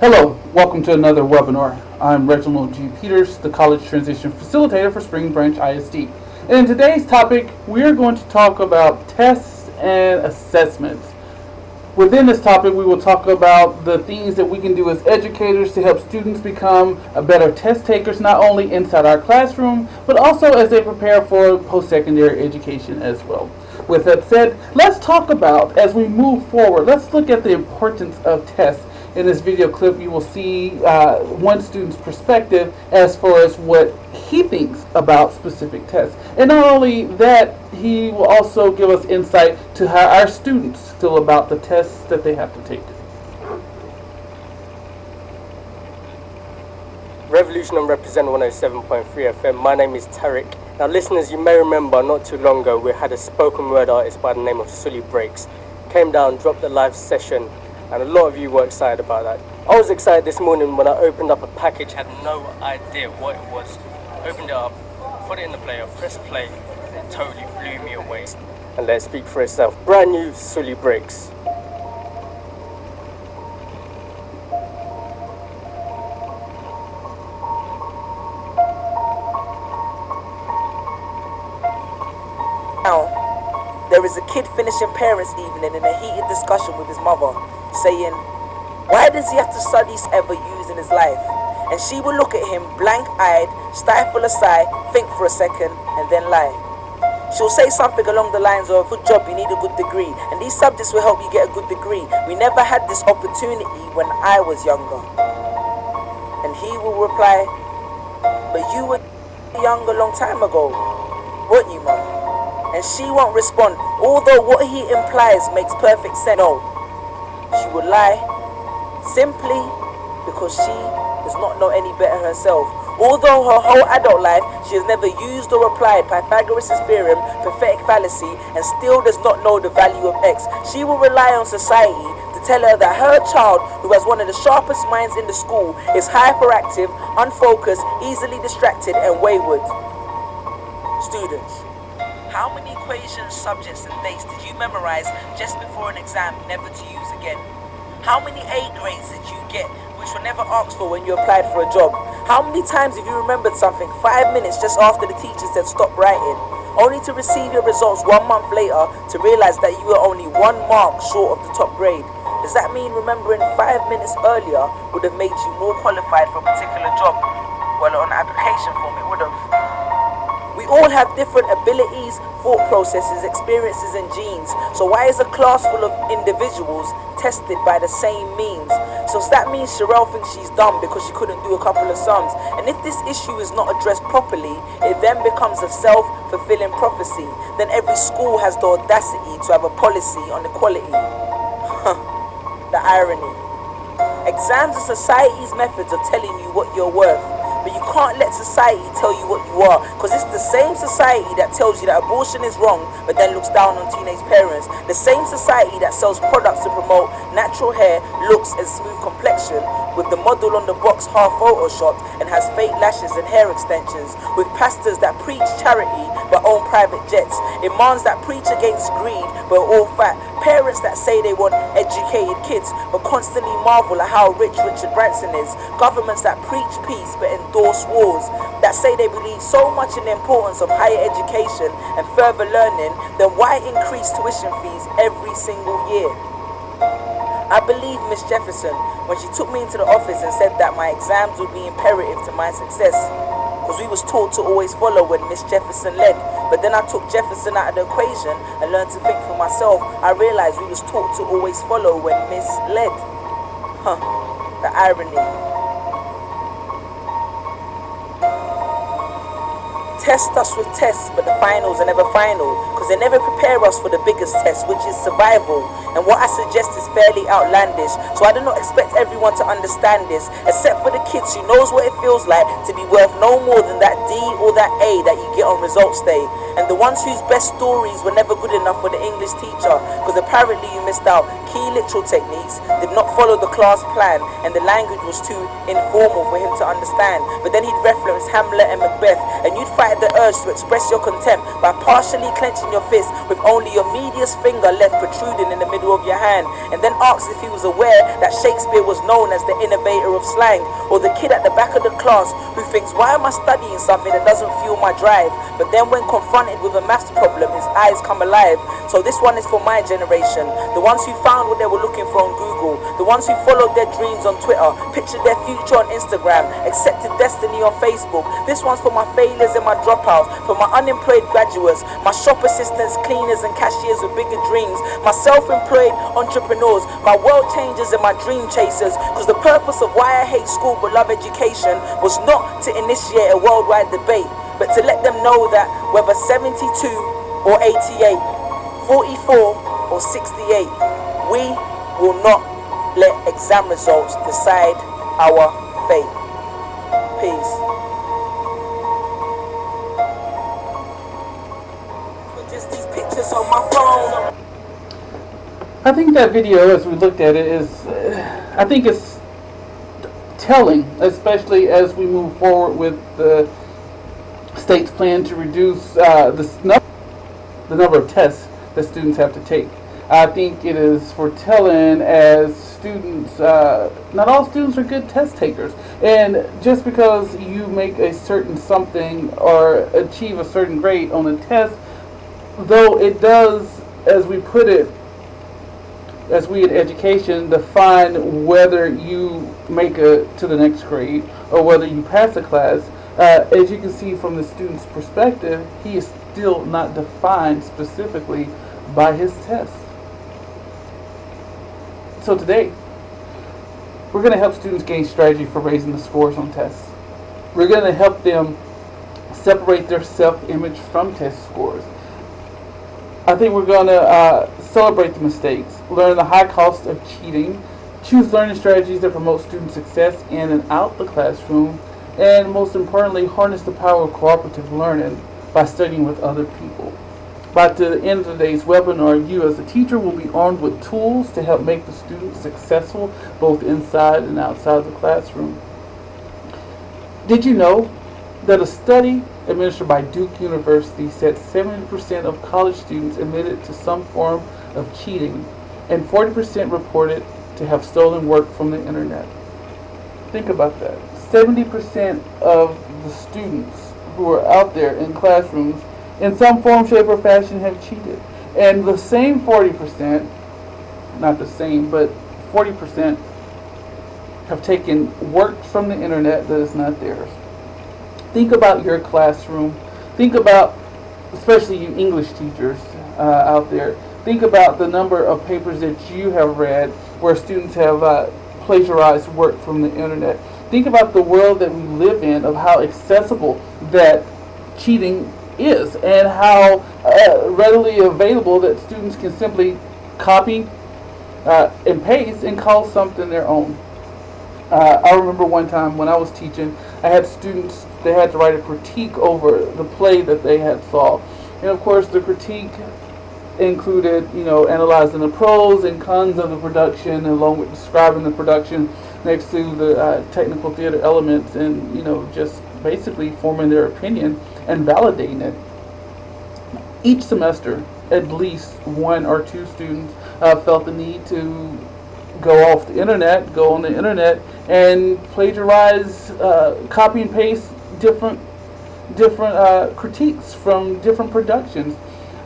Hello, welcome to another webinar. I'm Reginald G. Peters, the College Transition Facilitator for Spring Branch ISD. And in today's topic, we're going to talk about tests and assessments. Within this topic, we will talk about the things that we can do as educators to help students become better test takers, not only inside our classroom, but also as they prepare for post-secondary education as well. With that said, let's talk about, as we move forward, let's look at the importance of tests. In this video clip, you will see one student's perspective as far as what he thinks about specific tests. And not only that, he will also give us insight to how our students feel about the tests that they have to take. Revolution and Represent 107.3 FM. My name is Tarek. Now listeners, you may remember not too long ago we had a spoken word artist by the name of Sully Breaks. Came down, dropped a live session, and a lot of you were excited about that. I was excited this morning when I opened up a package, had no idea what it was. Opened it up, put it in the player, pressed play, and it totally blew me away. And let it speak for itself. Brand new Sully Breaks. Now, there is a kid finishing parents' evening in a heated discussion with his mother, saying, "Why does he have to study ever use in his life?" And she will look at him blank-eyed, stifle a sigh, think for a second, and then lie. She'll say something along the lines of, "Good job, you need a good degree, and these subjects will help you get a good degree. We never had this opportunity when I was younger." And he will reply, "But you were young a long time ago, weren't you, Mum?" And she won't respond, although what he implies makes perfect sense. No, she would lie simply because she does not know any better herself. Although her whole adult life she has never used or applied Pythagoras' theorem, pathetic fallacy, and still does not know the value of x. She will rely on society to tell her that her child, who has one of the sharpest minds in the school, is hyperactive, unfocused, easily distracted, and wayward. Students, how many equations, subjects, and dates did you memorize just before an exam, never to use again? How many A grades did you get, which were never asked for when you applied for a job? How many times have you remembered something 5 minutes just after the teacher said stop writing, only to receive your results 1 month later to realize that you were only 1 mark short of the top grade? Does that mean remembering 5 minutes earlier would have made you more qualified for a particular job? Well, on an application form it would have. We all have different abilities, thought processes, experiences, and genes. So why is a class full of individuals tested by the same means? So that means Sherelle thinks she's dumb because she couldn't do a couple of sums. And if this issue is not addressed properly, it then becomes a self-fulfilling prophecy. Then every school has the audacity to have a policy on equality. The irony. Exams are society's methods of telling you what you're worth. But you can't let society tell you what you are, because it's the same society that tells you that abortion is wrong but then looks down on teenage parents. The same society that sells products to promote natural hair, looks, and smooth complexion, with the model on the box half photoshopped and has fake lashes and hair extensions, with pastors that preach charity but own private jets, imams that preach against greed but are all fat, parents that say they want educated kids but constantly marvel at how rich Richard Branson is, governments that preach peace but endorse wars, that say they believe so much in the importance of higher education and further learning, then why increase tuition fees every single year? I believe Miss Jefferson when she took me into the office and said that my exams would be imperative to my success, because we was taught to always follow when Miss Jefferson led. But then I took Jefferson out of the equation and learned to think for myself. I realized we was taught to always follow when Miss led. The irony. Test us with tests, but the finals are never final, because they never prepare us for the biggest test, which is survival. And what I suggest is fairly outlandish, so I do not expect everyone to understand this, except for the kids who knows what it feels like to be worth no more than that D or that A that you get on results day, and the ones whose best stories were never good enough for the English teacher, because apparently you missed out key literal techniques, did not follow the class plan, and the language was too informal for him to understand. But then he'd reference Hamlet and Macbeth, and you'd fight fight the urge to express your contempt by partially clenching your fist with only your medius finger left protruding in the middle of your hand, and then asks if he was aware that Shakespeare was known as the innovator of slang, or the kid at the back of the class who thinks, why am I studying something that doesn't fuel my drive? But then when confronted with a maths problem, his eyes come alive. So this one is for my generation, the ones who found what they were looking for on Google, the ones who followed their dreams on Twitter, pictured their future on Instagram, accepted destiny on Facebook. This one's for my failures and my dropouts, for my unemployed graduates, my shop assistants, cleaners and cashiers with bigger dreams, my self-employed entrepreneurs, my world changers and my dream chasers. Because the purpose of why I hate school but love education was not to initiate a worldwide debate, but to let them know that whether 72 or 88, 44 or 68, we will not let exam results decide our fate. Peace. Just these pictures on my phone. I think that video, as we looked at it, is, I think it's telling, especially as we move forward with the state's plan to reduce the number of tests that students have to take. I think it is foretelling as students, not all students are good test takers. And just because you make a certain something or achieve a certain grade on a test, though it does, as we put it, as we in education define whether you make it to the next grade or whether you pass a class, as you can see from the student's perspective, he is still not defined specifically by his test. So today, we're going to help students gain strategy for raising the scores on tests. We're going to help them separate their self-image from test scores. I think we're going to celebrate the mistakes, learn the high cost of cheating, choose learning strategies that promote student success in and out the classroom, and most importantly, harness the power of cooperative learning by studying with other people. By the end of today's webinar, you as a teacher will be armed with tools to help make the student successful both inside and outside the classroom. Did you know that a study administered by Duke University said 70% of college students admitted to some form of cheating and 40% reported to have stolen work from the internet? Think about that. 70% of the students who are out there in classrooms in some form, shape, or fashion have cheated. And the same 40%, not the same, but 40% have taken work from the internet that is not theirs. Think about your classroom. Think about, especially you English teachers out there, think about the number of papers that you have read where students have plagiarized work from the internet. Think about the world that we live in, of how accessible that cheating is and how readily available that students can simply copy and paste and call something their own. I remember one time when I was teaching, I had students, they had to write a critique over the play that they had saw. And of course the critique included, analyzing the pros and cons of the production along with describing the production next to the technical theater elements and, just basically forming their opinion and validating it. Each semester, at least one or two students felt the need to go on the internet and plagiarize, copy and paste different critiques from different productions.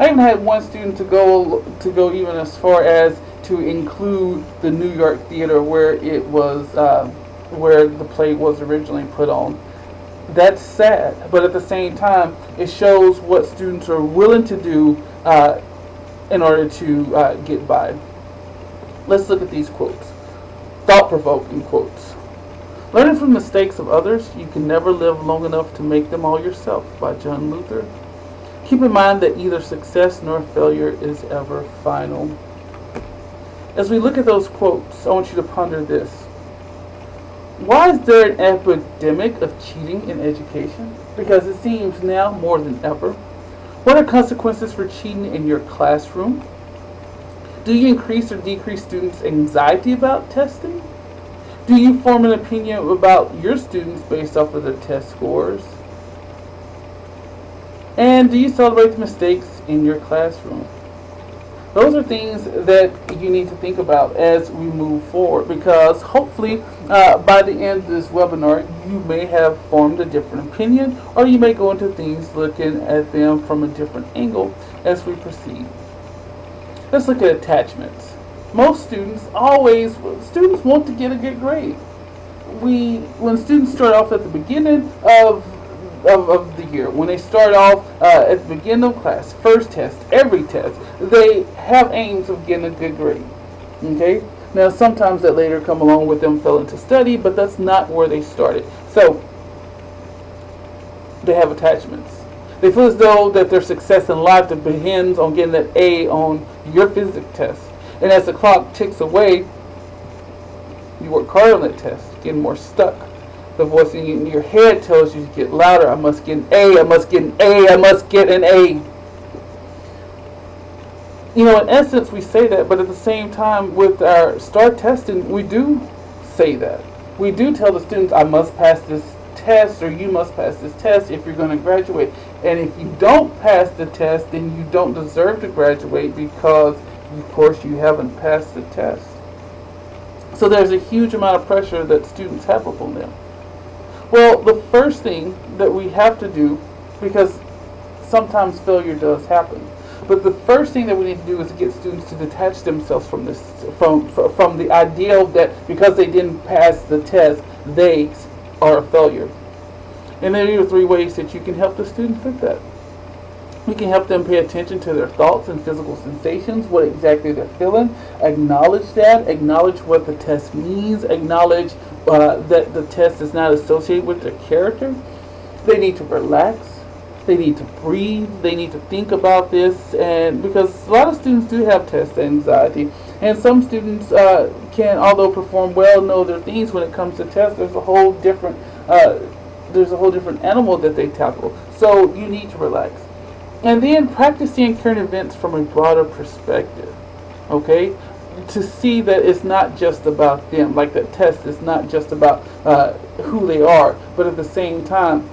I even had one student to go even as far as to include the New York theater where it was where the play was originally put on. That's sad, but at the same time, it shows what students are willing to do in order to get by. Let's look at these quotes. Thought-provoking quotes. Learning from mistakes of others, you can never live long enough to make them all yourself, by John Luther. Keep in mind that neither success nor failure is ever final. As we look at those quotes, I want you to ponder this. Why is there an epidemic of cheating in education? Because it seems now more than ever. What are consequences for cheating in your classroom? Do you increase or decrease students' anxiety about testing? Do you form an opinion about your students based off of their test scores? And do you celebrate the mistakes in your classroom? Those are things that you need to think about as we move forward, because hopefully by the end of this webinar you may have formed a different opinion, or you may go into things looking at them from a different angle as we proceed. Let's look at attachments. Most students want to get a good grade. When students start off at the beginning of the year, when they start off at the beginning of class, first test, every test, they have aims of getting a good grade. Okay? Now sometimes that later come along with them failing to study, but that's not where they started. So they have attachments. They feel as though that their success in life depends on getting that A on your physics test. And as the clock ticks away, you work harder on that test, getting more stuck. The voice in your head tells you to get louder. I must get an A, I must get an A, I must get an A. You know, in essence, we say that, but at the same time, with our STAR testing, we do say that. We do tell the students, I must pass this test, or you must pass this test if you're going to graduate. And if you don't pass the test, then you don't deserve to graduate, because, of course, you haven't passed the test. So there's a huge amount of pressure that students have upon them. Well, the first thing that we have to do, because sometimes failure does happen, but the first thing that we need to do is to get students to detach themselves from this, from the ideal that because they didn't pass the test, they are a failure. And there are 3 ways that you can help the students with that. We can help them pay attention to their thoughts and physical sensations, what exactly they're feeling. Acknowledge that. Acknowledge what the test means. Acknowledge that the test is not associated with their character. They need to relax. They need to breathe. They need to think about this. And because a lot of students do have test anxiety. And some students can, although perform well, know their things when it comes to tests. There's a whole different animal that they tackle. So you need to relax. And then practicing current events from a broader perspective, okay? To see that it's not just about them, like that test is not just about who they are, but at the same time,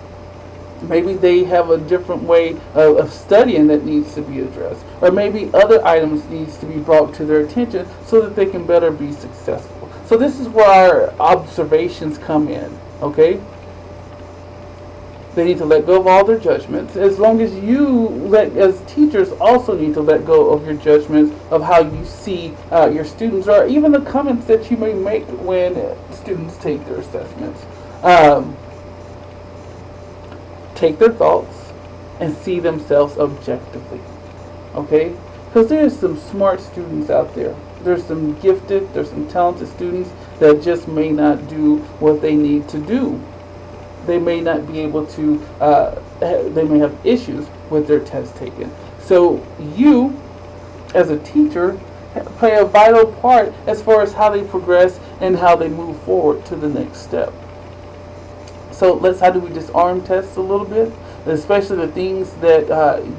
maybe they have a different way of studying that needs to be addressed. Or maybe other items needs to be brought to their attention so that they can better be successful. So this is where our observations come in, okay? They need to let go of all their judgments, as long as you, as teachers, also need to let go of your judgments of how you see your students, or even the comments that you may make when students take their assessments. Take their thoughts and see themselves objectively, okay? Because there's some smart students out there. There's some gifted, there's some talented students that just may not do what they need to do. They may not be able to, they may have issues with their test taken. So you, as a teacher, play a vital part as far as how they progress and how they move forward to the next step. So how do we disarm tests a little bit? Especially the things that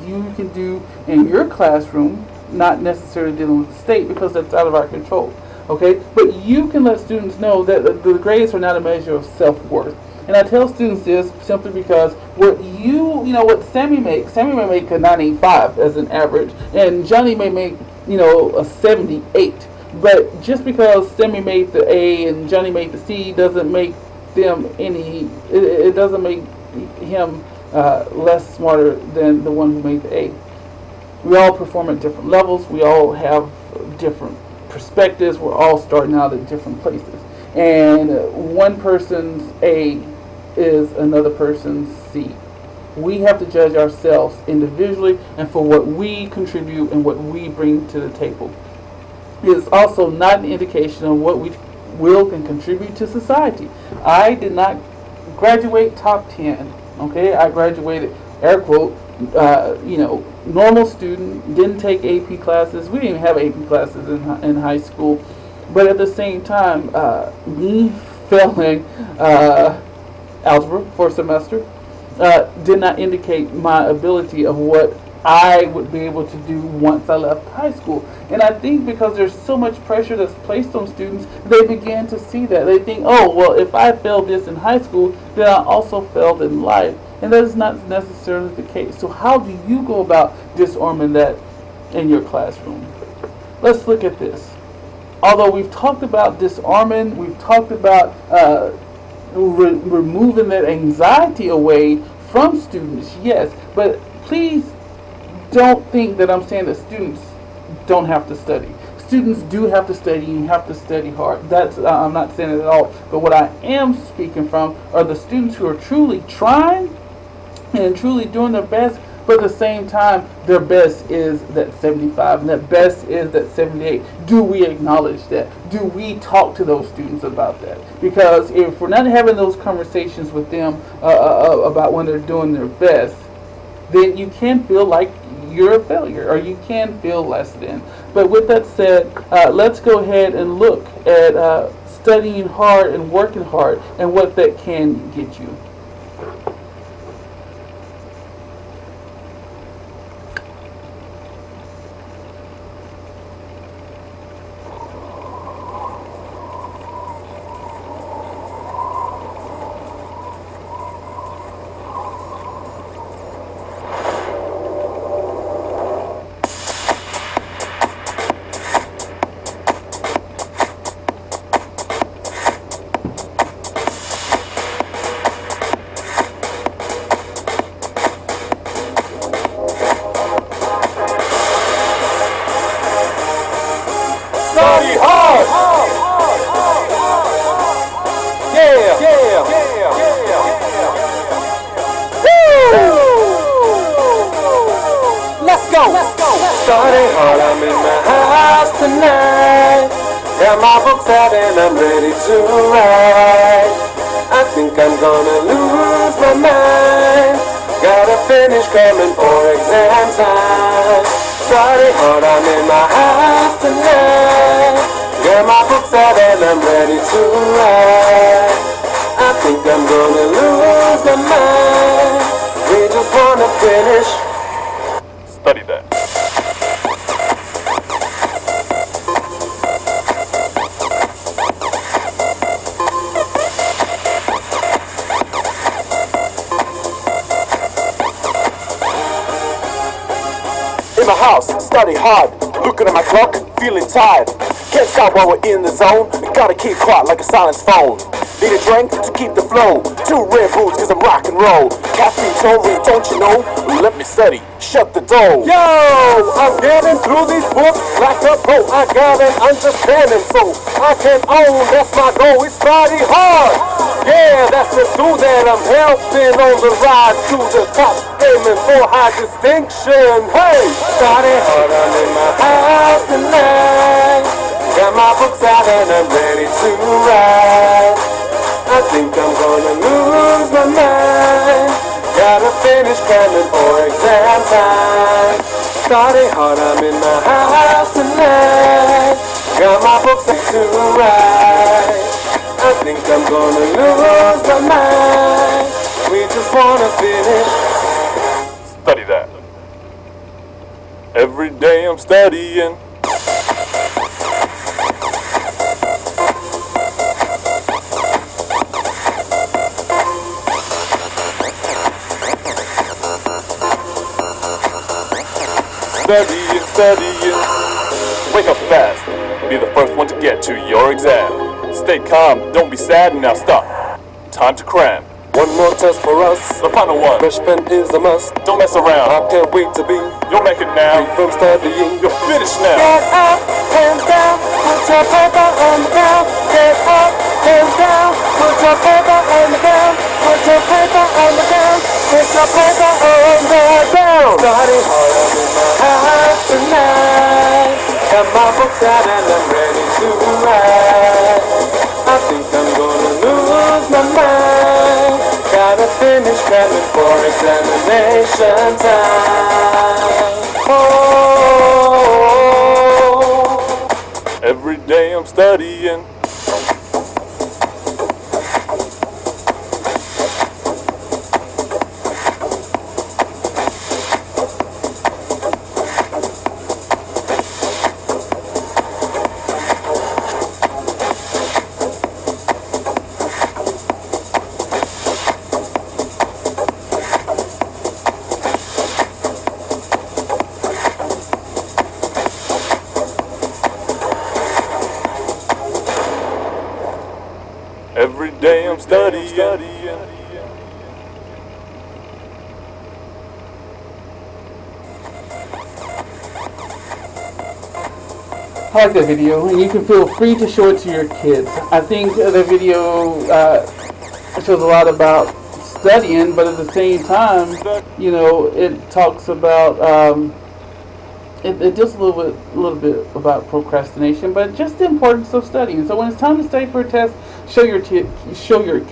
you can do in your classroom, not necessarily dealing with the state, because that's out of our control. Okay? But you can let students know that the grades are not a measure of self-worth. And I tell students this simply because what Sammy may make a 95 as an average, and Johnny may make, a 78. But just because Sammy made the A and Johnny made the C doesn't make them it doesn't make him less smarter than the one who made the A. We all perform at different levels. We all have different perspectives. We're all starting out at different places. And one person's A is another person's C. We have to judge ourselves individually and for what we contribute and what we bring to the table. It is also not an indication of what we will and contribute to society. I did not graduate top 10. Okay, I graduated, air quote, normal student, didn't take AP classes. We didn't even have AP classes in high school. But at the same time, me failing algebra for a semester did not indicate my ability of what I would be able to do once I left high school. And I think because there's so much pressure that's placed on students, they begin to see that. They think, oh, well, if I failed this in high school, then I also failed in life. And that is not necessarily the case. So how do you go about disarming that in your classroom? Let's look at this. Although we've talked about disarming, we've talked about removing that anxiety away from students, yes, but please don't think that I'm saying that students don't have to study. Students do have to study, and you have to study hard. That's I'm not saying it at all. But what I am speaking from are the students who are truly trying and truly doing their best, but at the same time, their best is that 75 and that best is that 78. Do we acknowledge that? Do we talk to those students about that? Because if we're not having those conversations with them about when they're doing their best, then you can feel like you're a failure, or you can feel less than. But with that said, let's go ahead and look at studying hard and working hard and what that can get you. Study hard! Yeah! Woo! Let's go! Study hard, I'm in my house tonight. Got my books out and I'm ready to write. I think I'm gonna lose my mind. Gotta finish cramming for exam time. Study hard, I'm in my house tonight. Got my books out and I'm ready to write. I think I'm gonna lose my mind. We just wanna finish. Study that. In my house, study hard. Looking at my clock, feeling tired. Can't stop while we're in the zone. Gotta keep quiet like a silenced phone. Need a drink to keep the flow. 2 Red Bulls cause I'm rock and roll. Caffeine told me, don't you know? Let me study, shut the door. Yo, I'm getting through these books like a pro. I got an understanding, so I can own. That's my goal, it's study hard. Yeah, that's the dude that I'm helping on the rise to the top. Aiming for high distinction. Hey, study hard, I'm in my house tonight. Got my books out and I'm ready to write. I think I'm gonna lose my mind. Gotta finish cramming for exam time. Study hard, I'm in my house tonight. Got my books to write. I think I'm gonna lose my mind. We just wanna finish. Study that. Every day I'm studying. Studying. Wake up fast. Be the first one to get to your exam. Stay calm, don't be sad, now stop. Time to cram. One more test for us. The final one. Freshman is a must. Don't mess around. I can't wait to be. You'll make it now. Free from studying. You're finished now. Get up, hands down. Put your paper on the ground. Get up, hands down. Put your paper on the ground. Put your paper on the ground. Put your paper on the ground. Study hard, I'm in my house tonight. Got my books out and I'm ready to write. I think I'm gonna lose my mind. Gotta finish cramming for examination time. Oh, every day I'm studying. damn studying. I like that video, and you can feel free to show it to your kids. I think the video shows a lot about studying, but at the same time, it talks about it deals a little bit about procrastination, but just the importance of studying. So when it's time to study for a test, show your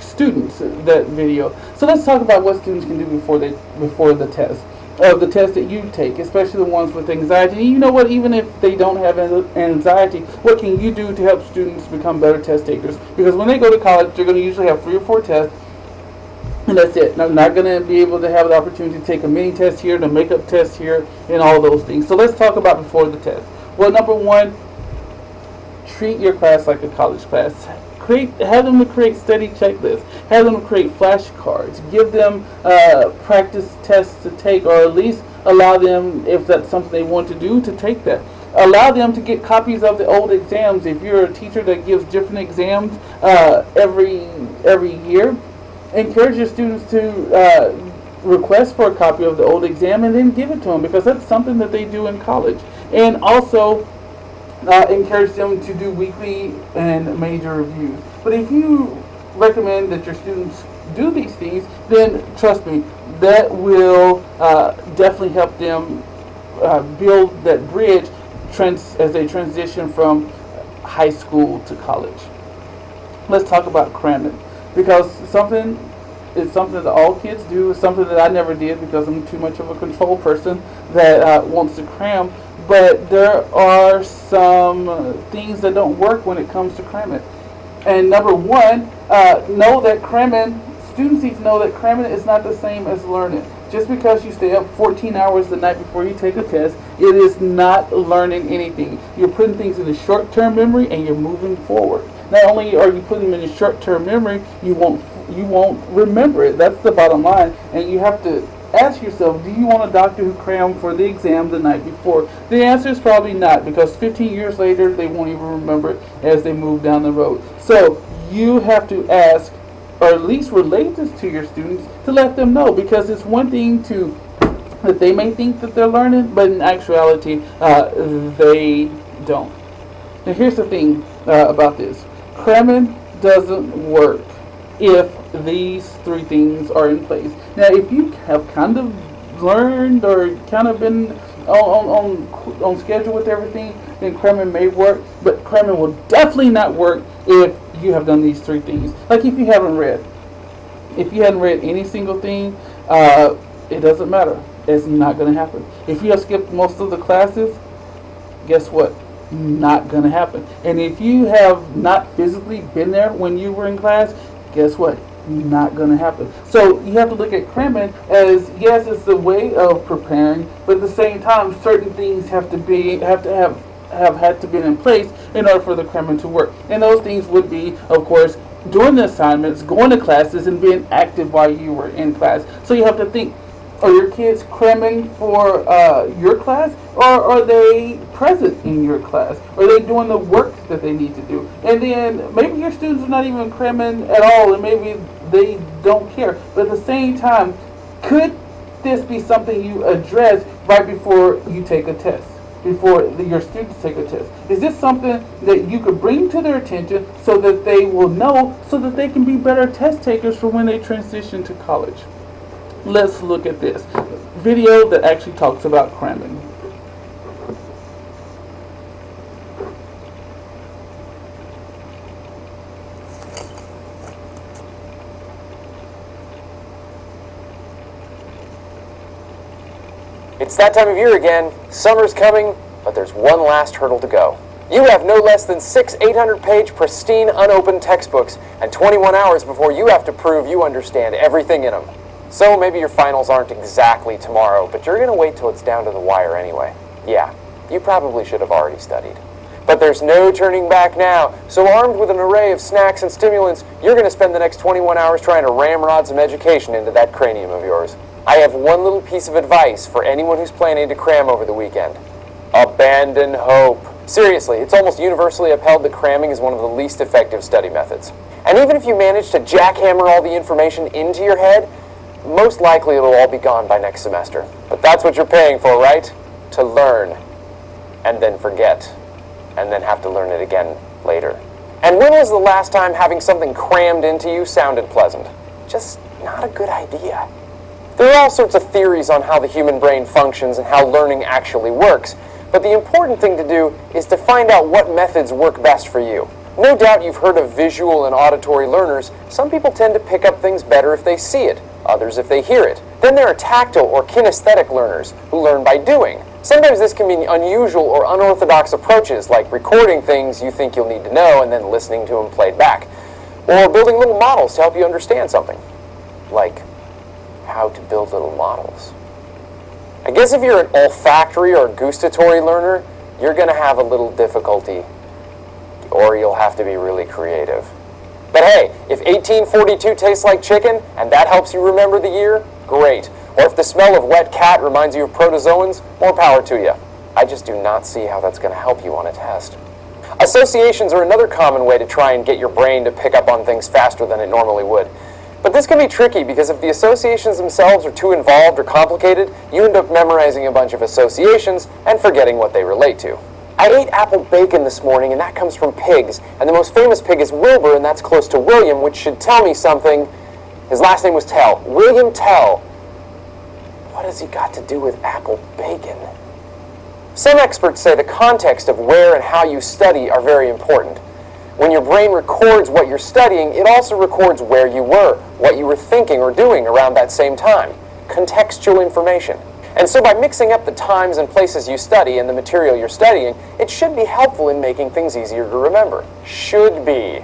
students that video. So let's talk about what students can do before the test. The test that you take, especially the ones with anxiety. And you know what? Even if they don't have anxiety, what can you do to help students become better test takers? Because when they go to college, they're going to usually have 3 or 4 tests, and that's it. They're not going to be able to have the opportunity to take a mini test here, to makeup test here, and all those things. So let's talk about before the test. Well, number one, treat your class like a college class. Have them to create study checklists. Have them to create flashcards. Give them practice tests to take, or at least allow them, if that's something they want to do, to take that. Allow them to get copies of the old exams. If you're a teacher that gives different exams every year, encourage your students to request for a copy of the old exam and then give it to them, because that's something that they do in college. And also encourage them to do weekly and major reviews. But if you recommend that your students do these things, then trust me, that will definitely help them build that bridge as they transition from high school to college. Let's talk about cramming, because it's something that all kids do. It's something that I never did because I'm too much of a control person that wants to cram. But there are some things that don't work when it comes to cramming. And number one, know that students need to know that cramming is not the same as learning. Just because you stay up 14 hours the night before you take a test, it is not learning anything. You're putting things in the short-term memory and you're moving forward. Not only are you putting them in the short-term memory, you won't remember it. That's the bottom line. And you have to ask yourself, do you want a doctor who crammed for the exam the night before? The answer is probably not, because 15 years later, they won't even remember it as they move down the road. So you have to ask, or at least relate this to your students to let them know, because it's one thing that they may think that they're learning, but in actuality, they don't. Now here's the thing about this. Cramming doesn't work if these 3 things are in place. Now, if you have kind of learned or kind of been on schedule with everything, then cramming may work, but cramming will definitely not work if you have done these 3 things. Like if you hadn't read any single thing, it doesn't matter. It's not going to happen. If you have skipped most of the classes, guess what? Not going to happen. And if you have not physically been there when you were in class, guess what? Not going to happen. So you have to look at cramming as, yes, it's a way of preparing, but at the same time, certain things have to have had to be in place in order for the cramming to work. And those things would be, of course, doing the assignments, going to classes, and being active while you were in class. So you have to think, are your kids cramming for your class, or are they present in your class? Are they doing the work that they need to do? And then maybe your students are not even cramming at all, and maybe they don't care. But at the same time, could this be something you address right before you take a test? Before your students take a test? Is this something that you could bring to their attention so that they will know, so that they can be better test takers for when they transition to college? Let's look at this video that actually talks about cramming. It's that time of year again. Summer's coming, but there's one last hurdle to go. You have no less than 6 800-page pristine unopened textbooks and 21 hours before you have to prove you understand everything in them. So maybe your finals aren't exactly tomorrow, but you're going to wait till it's down to the wire anyway. Yeah, you probably should have already studied. But there's no turning back now, so armed with an array of snacks and stimulants, you're going to spend the next 21 hours trying to ramrod some education into that cranium of yours. I have one little piece of advice for anyone who's planning to cram over the weekend. Abandon hope. Seriously, it's almost universally upheld that cramming is one of the least effective study methods. And even if you manage to jackhammer all the information into your head, most likely it'll all be gone by next semester. But that's what you're paying for, right? To learn, and then forget, and then have to learn it again later. And when was the last time having something crammed into you sounded pleasant? Just not a good idea. There are all sorts of theories on how the human brain functions and how learning actually works, but the important thing to do is to find out what methods work best for you. No doubt you've heard of visual and auditory learners. Some people tend to pick up things better if they see it, others if they hear it. Then there are tactile or kinesthetic learners who learn by doing. Sometimes this can mean unusual or unorthodox approaches, like recording things you think you'll need to know and then listening to them played back. Or building little models to help you understand something, like how to build little models. I guess if you're an olfactory or gustatory learner, you're going to have a little difficulty, or you'll have to be really creative. But hey, if 1842 tastes like chicken, and that helps you remember the year, great. Or if the smell of wet cat reminds you of protozoans, more power to you. I just do not see how that's going to help you on a test. Associations are another common way to try and get your brain to pick up on things faster than it normally would. But this can be tricky because if the associations themselves are too involved or complicated, you end up memorizing a bunch of associations and forgetting what they relate to. I ate apple bacon this morning, and that comes from pigs. And the most famous pig is Wilbur, and that's close to William, which should tell me something. His last name was Tell. William Tell. What has he got to do with apple bacon? Some experts say the context of where and how you study are very important. When your brain records what you're studying, it also records where you were, what you were thinking or doing around that same time. Contextual information. And so by mixing up the times and places you study and the material you're studying, it should be helpful in making things easier to remember. Should be.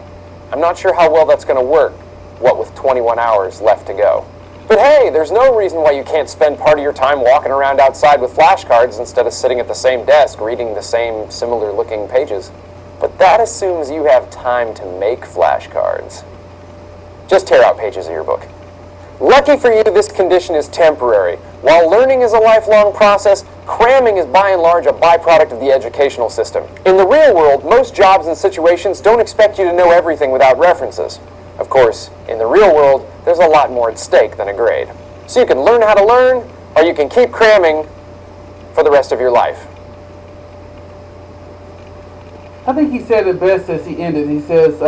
I'm not sure how well that's going to work, what with 21 hours left to go. But hey, there's no reason why you can't spend part of your time walking around outside with flashcards instead of sitting at the same desk reading the same similar-looking pages. But that assumes you have time to make flashcards. Just tear out pages of your book. Lucky for you, this condition is temporary. While learning is a lifelong process, cramming is by and large a byproduct of the educational system. In the real world, most jobs and situations don't expect you to know everything without references. Of course, in the real world, there's a lot more at stake than a grade. So you can learn how to learn, or you can keep cramming for the rest of your life. I think he said it best as he ended. He says,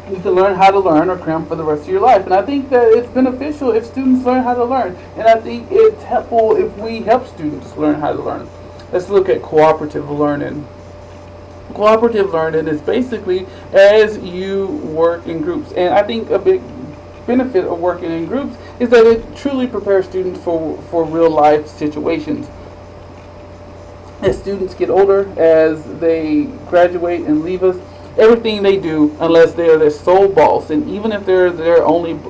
you can learn how to learn or cram for the rest of your life. And I think that it's beneficial if students learn how to learn. And I think it's helpful if we help students learn how to learn. Let's look at cooperative learning. Cooperative learning is basically as you work in groups. And I think a big benefit of working in groups is that it truly prepares students for real life situations. As students get older, as they graduate and leave us, everything they do, unless they're their sole boss, and even if they're their even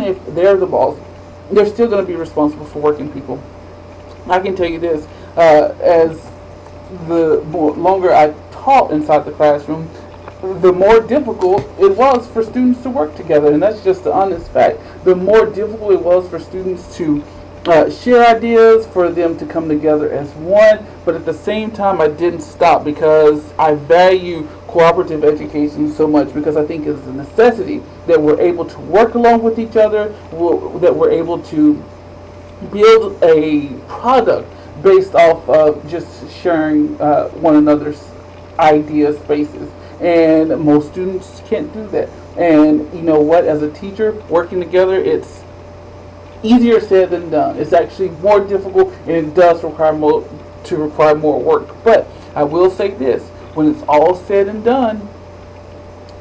if they're the boss, they're still going to be responsible for working people. I can tell you this: as the longer I taught inside the classroom, the more difficult it was for students to work together, and that's just the honest fact. The more difficult it was for students to share ideas, for them to come together as one, but at the same time I didn't stop because I value cooperative education so much, because I think it's a necessity that we're able to work along with each other, that we're able to build a product based off of just sharing one another's idea spaces. And most students can't do that. And you know what, as a teacher, working together, it's easier said than done. It's actually more difficult, and it does require more work. But I will say this: when it's all said and done,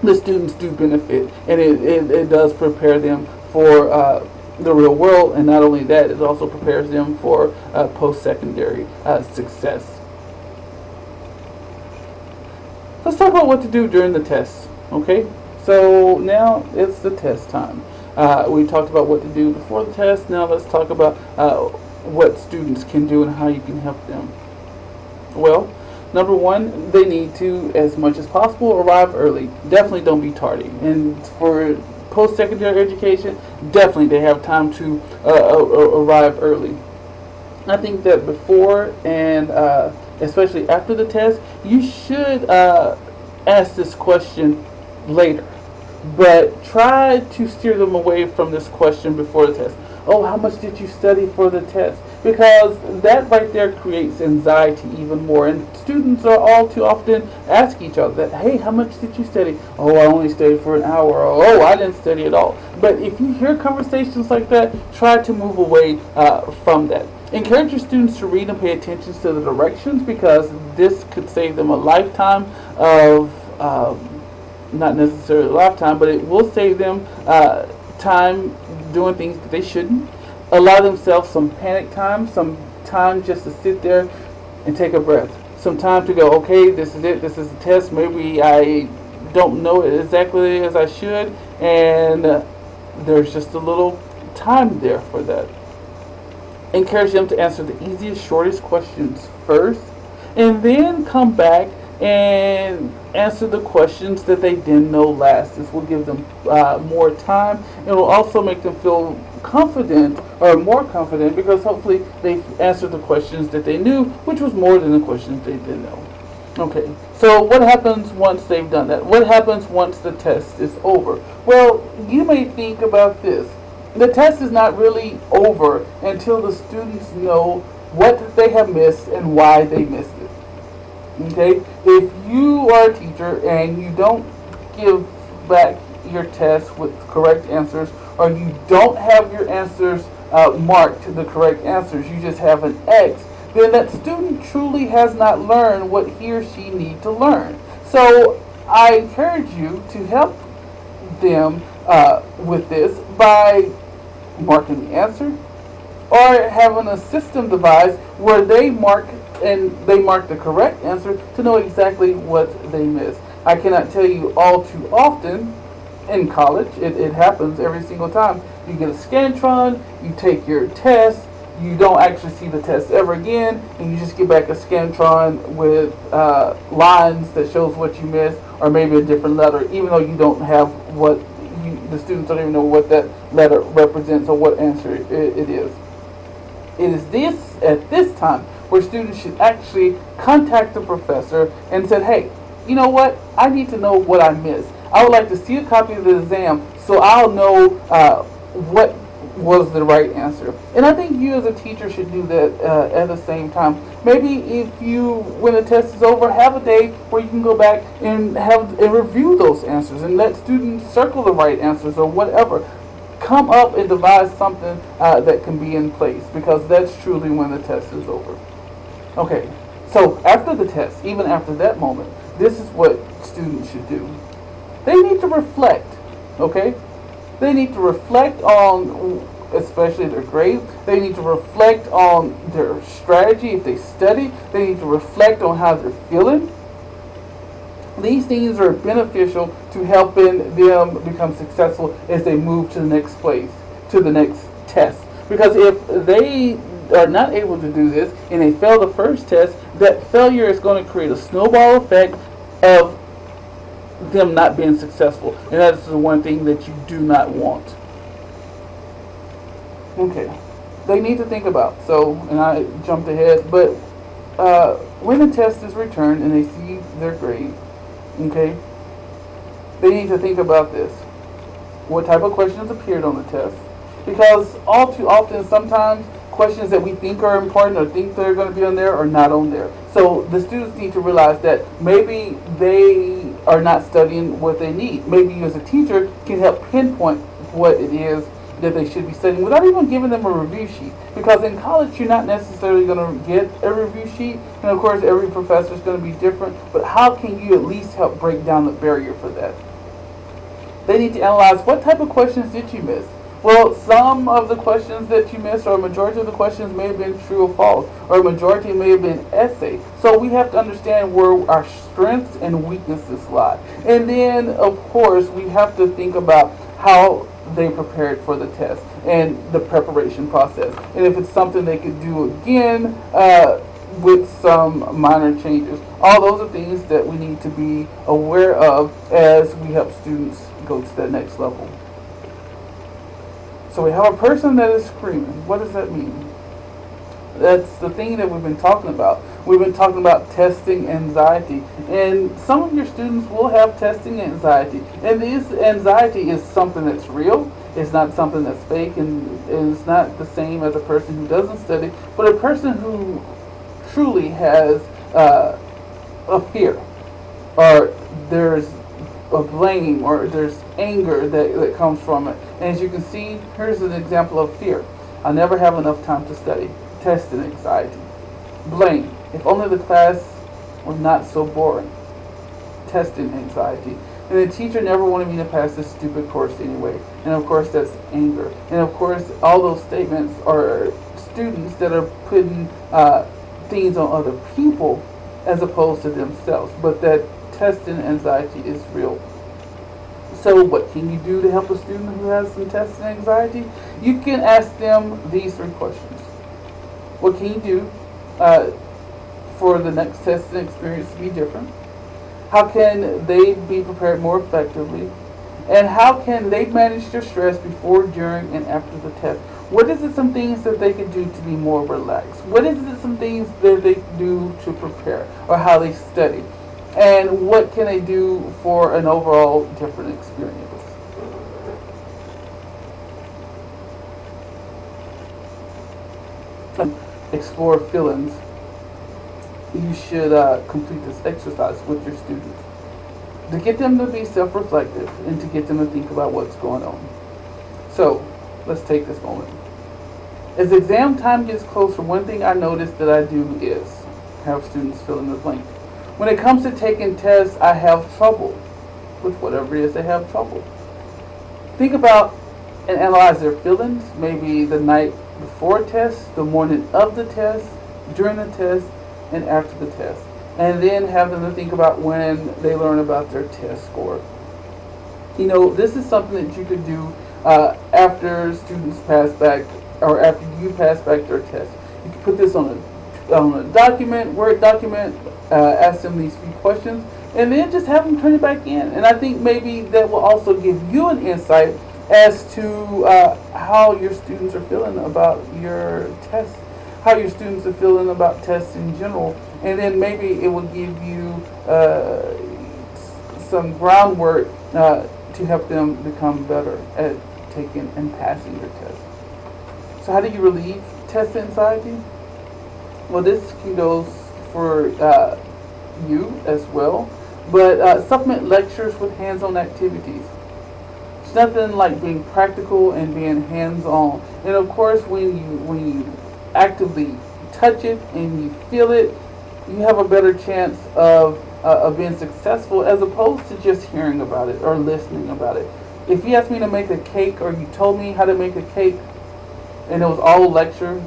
the students do benefit, and it does prepare them for the real world. And not only that, it also prepares them for post-secondary success. Let's talk about what to do during the test. Okay, so now it's the test time. We talked about what to do before the test. Now let's talk about what students can do and how you can help them. Well, number one, they need to, as much as possible, arrive early. Definitely don't be tardy. And for post-secondary education, definitely they have time to arrive early. I think that before and especially after the test, you should ask this question later. But try to steer them away from this question before the test. Oh, how much did you study for the test? Because that right there creates anxiety even more. And students are all too often ask each other that, hey, how much did you study? Oh, I only studied for an hour. Or, oh, I didn't study at all. But if you hear conversations like that, try to move away from that. Encourage your students to read and pay attention to the directions, because this could save them a lifetime of not necessarily a lifetime, but it will save them time doing things that they shouldn't. Allow themselves some panic time, some time just to sit there and take a breath. Some time to go, okay, this is it, this is the test. Maybe I don't know it exactly as I should, and there's just a little time there for that. Encourage them to answer the easiest, shortest questions first, and then come back and answer the questions that they didn't know last. This will give them more time. It will also make them feel confident, or more confident, because hopefully they answered the questions that they knew, which was more than the questions they didn't know. Okay, so what happens once they've done that? What happens once the test is over? Well, you may think about this. The test is not really over until the students know what they have missed and why they missed it. Okay, if you are a teacher and you don't give back your test with correct answers, or you don't have your answers marked the correct answers, you just have an X, then that student truly has not learned what he or she needs to learn. So I encourage you to help them with this by marking the answer, or having a system devised where they mark the correct answer to know exactly what they missed. I cannot tell you all too often in college, it happens every single time. You get a Scantron, you take your test, you don't actually see the test ever again, and you just get back a Scantron with lines that shows what you missed, or maybe a different letter, even though you don't have the students don't even know what that letter represents or what answer it is. It is at this time where students should actually contact the professor and say, hey, you know what? I need to know what I missed. I would like to see a copy of the exam so I'll know what was the right answer. And I think you as a teacher should do that at the same time. Maybe if you, when the test is over, have a day where you can go back and review those answers and let students circle the right answers or whatever. Come up and devise something that can be in place, because that's truly when the test is over. Okay, so after the test, even after that moment, this is what students should do. They need to reflect, okay? They need to reflect on, especially their grade. They need to reflect on their strategy if they study. They need to reflect on how they're feeling. These things are beneficial to helping them become successful as they move to the next place, to the next test. Because if they are not able to do this and they fail the first test, that failure is going to create a snowball effect of them not being successful. And that's the one thing that you do not want. Okay. They need to think about, and I jumped ahead, but when the test is returned and they see their grade, okay, they need to think about this. What type of questions appeared on the test? Because all too often, sometimes questions that we think are important or think they're going to be on there are not on there. So the students need to realize that maybe they are not studying what they need. Maybe you as a teacher can help pinpoint what it is that they should be studying without even giving them a review sheet. Because in college, you're not necessarily going to get a review sheet. And of course, every professor is going to be different. But how can you at least help break down the barrier for that? They need to analyze, what type of questions did you miss? Well, some of the questions that you missed, or a majority of the questions, may have been true or false, or a majority may have been essay. So we have to understand where our strengths and weaknesses lie. And then, of course, we have to think about how they prepared for the test and the preparation process. And if it's something they could do again with some minor changes. All those are things that we need to be aware of as we help students go to that next level. So we have a person that is screaming. What does that mean? That's the thing that we've been talking about. We've been talking about testing anxiety, and some of your students will have testing anxiety, and this anxiety is something that's real. It's not something that's fake, and it's not the same as a person who doesn't study, but a person who truly has a fear, or there's a blame, or there's anger that comes from it. And as you can see, here's an example of fear. I never have enough time to study. Testing anxiety. Blame. If only the class was not so boring. Testing anxiety. And the teacher never wanted me to pass this stupid course anyway. And of course that's anger. And of course all those statements are students that are putting things on other people as opposed to themselves. But that testing anxiety is real. So what can you do to help a student who has some testing anxiety? You can ask them these 3 questions. What can you do for the next testing experience to be different? How can they be prepared more effectively? And how can they manage their stress before, during, and after the test? What is it some things that they can do to be more relaxed? What is it some things that they can do to prepare, or how they study? And what can they do for an overall different experience? Explore feelings. You should complete this exercise with your students to get them to be self-reflective and to get them to think about what's going on. So, let's take this moment. As exam time gets closer, one thing I notice that I do is have students fill in the blank. When it comes to taking tests, I have trouble with whatever it is they have trouble. Think about and analyze their feelings, maybe the night before a test, the morning of the test, during the test, and after the test. And then have them to think about when they learn about their test score. You know, this is something that you could do after students pass back, or after you pass back their test. You can put this on a document, Word document, ask them these few questions, and then just have them turn it back in. And I think maybe that will also give you an insight as to how your students are feeling about your test, how your students are feeling about tests in general. And then maybe it will give you some groundwork to help them become better at taking and passing your test. So how do you relieve test anxiety? Well, this can go for you as well, but supplement lectures with hands-on activities. It's nothing like being practical and being hands-on. And of course, when you actively touch it and you feel it, you have a better chance of being successful as opposed to just hearing about it or listening about it. If you asked me to make a cake, or you told me how to make a cake, and it was all lecture,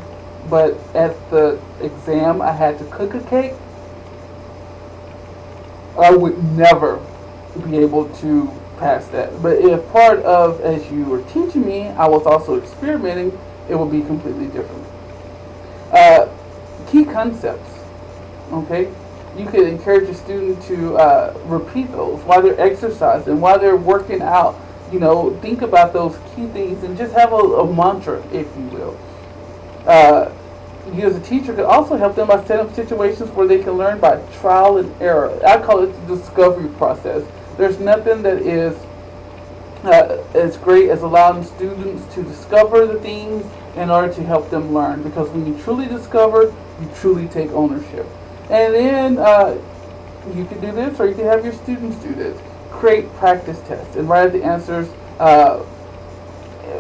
but at the exam I had to cook a cake, I would never be able to pass that. But if part of, as you were teaching me, I was also experimenting, it would be completely different. Key concepts, okay? You could encourage a student to repeat those while they're exercising, while they're working out. You know, think about those key things and just have a mantra, if you will. You as a teacher could also help them by setting up situations where they can learn by trial and error. I call it the discovery process. There's nothing that is as great as allowing students to discover the things in order to help them learn. Because when you truly discover, you truly take ownership. And then you can do this, or you can have your students do this. Create practice tests and write the answers.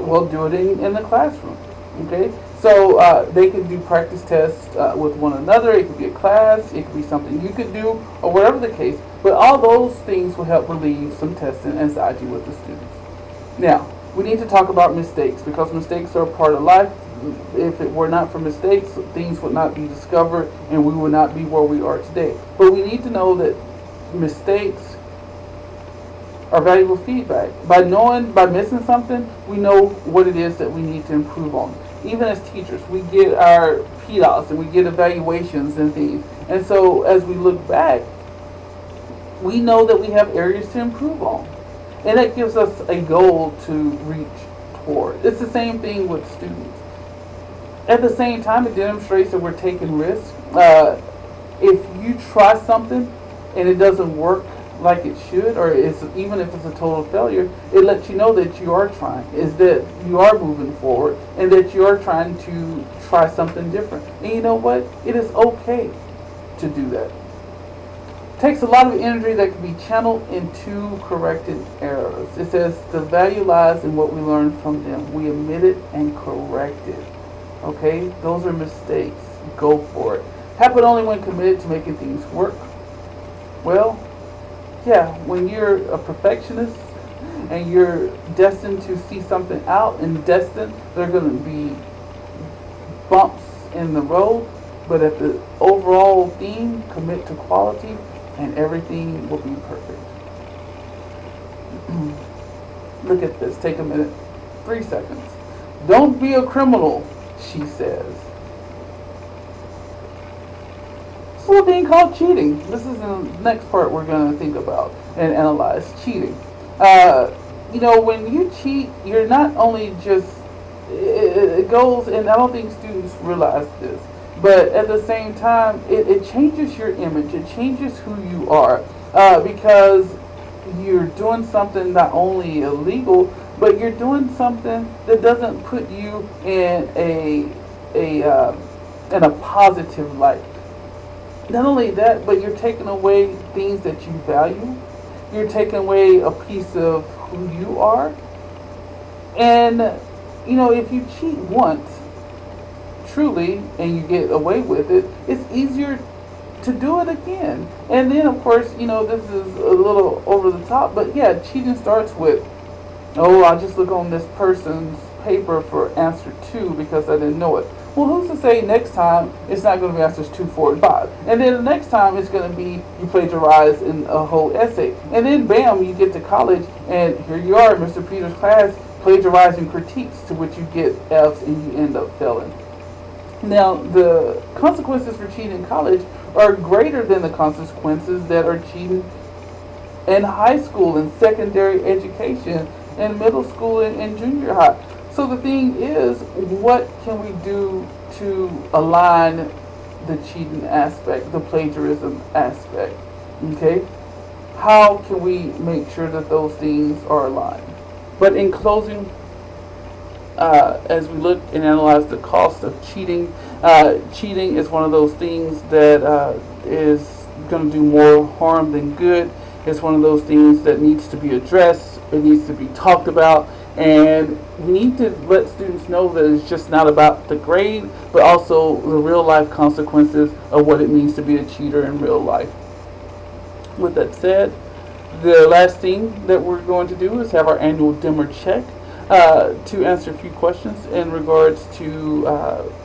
We'll do it in the classroom. Okay, so they can do practice tests with one another. It could be a class, it could be something you could do, or whatever the case. But all those things will help relieve some testing anxiety with the students. Now, we need to talk about mistakes, because mistakes are a part of life. If it were not for mistakes, things would not be discovered, and we would not be where we are today. But we need to know that mistakes are valuable feedback. By missing something, we know what it is that we need to improve on. Even as teachers, we get our PDOS and we get evaluations and things. And so as we look back, we know that we have areas to improve on. And that gives us a goal to reach toward. It's the same thing with students. At the same time, it demonstrates that we're taking risks. if you try something and it doesn't work like it should, or even if it's a total failure, it lets you know that you are trying, is that you are moving forward, and that you are trying to try something different. And you know what? It is okay to do that. It takes a lot of energy that can be channeled into corrected errors. It says the value lies in what we learn from them. We admit it and correct it. Okay? Those are mistakes. Go for it. Happen only when committed to making things work. Well, yeah, when you're a perfectionist and you're destined to see something out, and destined, there are going to be bumps in the road, but at the overall theme, commit to quality, and everything will be perfect. Look at this. Take a minute. 3 seconds. Don't be a criminal, she says. It's a little thing called cheating. This is the next part we're going to think about and analyze. Cheating. When you cheat, you're not only just, it goes, and I don't think students realize this, but at the same time, it changes your image. It changes who you are, because you're doing something not only illegal, but you're doing something that doesn't put you in a positive light. Not only that, but you're taking away things that you value. You're taking away a piece of who you are. And, if you cheat once, truly, and you get away with it, it's easier to do it again. And then, of course, this is a little over the top, but yeah, cheating starts with, oh, I'll just look on this person's paper for answer 2 because I didn't know it. Well, who's to say next time it's not going to be answers 2, 4, and 5? And then the next time it's going to be you plagiarize in a whole essay. And then, bam, you get to college, and here you are, Mr. Peters' class, plagiarizing critiques, to which you get F's and you end up failing. Now, the consequences for cheating in college are greater than the consequences that are cheating in high school and secondary education and middle school and junior high. So the thing is, what can we do to align the cheating aspect, the plagiarism aspect? Okay? How can we make sure that those things are aligned? But in closing, as we look and analyze the cost of cheating, cheating is one of those things that is going to do more harm than good. It's one of those things that needs to be addressed. It needs to be talked about. And we need to let students know that it's just not about the grade, but also the real life consequences of what it means to be a cheater in real life. With that said, the last thing that we're going to do is have our annual dimmer check to answer a few questions in regards to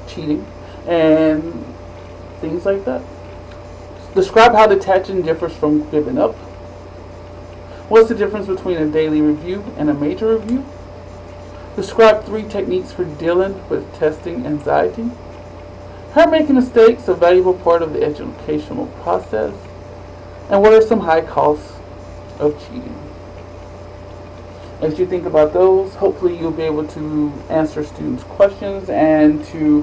cheating and things like that. Describe how detaching differs from giving up. What's the difference between a daily review and a major review? Describe 3 techniques for dealing with testing anxiety. How making mistakes a valuable part of the educational process? And what are some high costs of cheating? As you think about those, hopefully you'll be able to answer students' questions and to,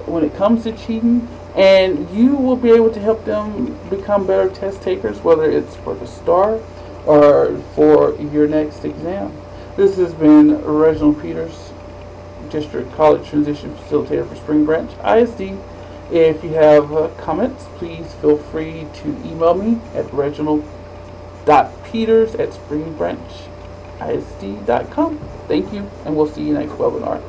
when it comes to cheating, and you will be able to help them become better test takers, whether it's for the STAR or for your next exam. This has been Reginald Peters, District College Transition Facilitator for Spring Branch ISD. If you have comments, please feel free to email me at reginald.peters@springbrancisd.com. Thank you, and we'll see you next webinar.